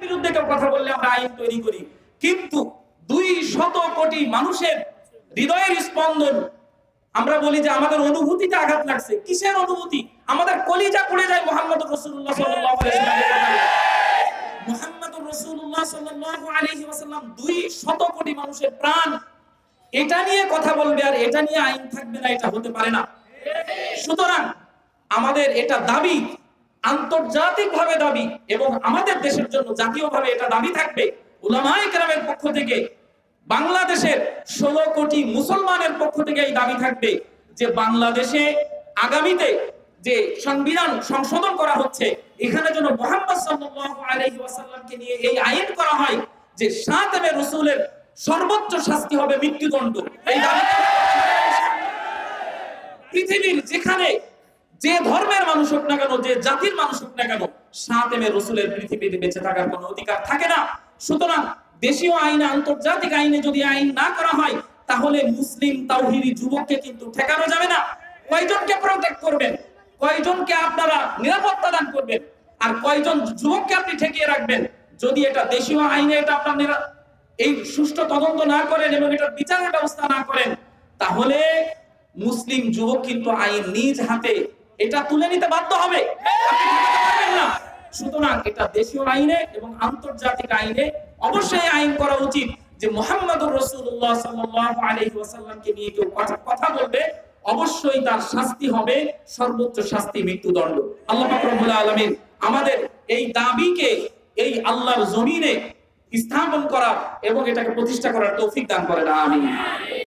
বিরুদ্ধে কেউ কথা বললে আমরা আইন তৈরি করি, কিন্তু 200 কোটি মানুষের হৃদয়ের স্পন্দন, আমরা বলি যে আমাদের অনুভূতিতে আঘাত লাগছে। কিসের অনুভূতি? আমাদের কলিজা পুড়ে যায় মুহাম্মদুর রাসূলুল্লাহ সাল্লাল্লাহু আলাইহি ওয়াসাল্লাম। মুহাম্মদুর রাসূলুল্লাহ সাল্লাল্লাহু আলাইহি ওয়াসাল্লাম 200 কোটি মানুষের প্রাণ, এটা নিয়ে কথা বলবে আর এটা নিয়ে আইন থাকবে না, এটা হতে পারে না। সুতরাং আমাদের এটা দাবি, আন্তর্জাতিকভাবে দাবি, এবং আমাদের দেশের জন্য জাতীয়ভাবে এটা দাবি থাকবে। উলামায়ে কেরামের পক্ষ থেকে, বাংলাদেশের 16 কোটি মুসলমানের পক্ষ থেকে এই দাবি থাকবে যে বাংলাদেশে আগামীতে যে সংবিধান সংশোধন করা হচ্ছে, এখানে যেন মুহাম্মদ সাল্লাল্লাহু আলাইহি ওয়াসাল্লামকে নিয়ে এই আইন করা হয় যে শাতমে রাসূলের সর্বোচ্চ শাস্তি হবে মৃত্যুদণ্ড। এই দাবি পৃথিবীর যেখানে যে ধর্মের মানুষ হোক না কেন, যে জাতির মানুষ হোক না কেন, শাতমে রাসূলের পৃথিবীতে বেঁচে থাকার কোনো অধিকার থাকে না। সুতরাং দেশীয় আইনে, আন্তর্জাতিক আইনে যদি আইন না করা হয়, তাহলে মুসলিম তাওহীদি যুবককে কিন্তু ঠেকানো যাবে না। কয়জনকে প্রটেক্ট করবেন? কয়জনকে আপনারা নিরাপত্তা দান করবেন? আর কয়জন যুবককে আপনি ঠেকিয়ে রাখবেন? যদি এটা দেশীয় আইনে এটা আপনারা এই সুষ্ঠু তদন্ত না করেন এবং এটা বিচারের ব্যবস্থা না করেন, তাহলে মুসলিম যুবক কিন্তু আইন নিজ হাতে এটা তুলে নিতে বাধ্য হবে, আপনি ঠেকাতে পারবেন না। সুতরাং এটা দেশীয় আইনে এবং আন্তর্জাতিক আইনে অবশ্যই আইন করা উচিত যে মুহাম্মদুর রাসূলুল্লাহ সাল্লাল্লাহু আলাইহি ওয়াসাল্লামকে নিয়ে কেউ কথা বলবে, অবশ্যই তার শাস্তি হবে সর্বোচ্চ শাস্তি, মৃত্যুদণ্ড। আল্লাহ পাক রব্বুল আলামিন আমাদের এই দাবিকে এই আল্লাহর জমিনে স্থাপন করা এবং এটাকে প্রতিষ্ঠা করার তৌফিক দান করেন। আমিন।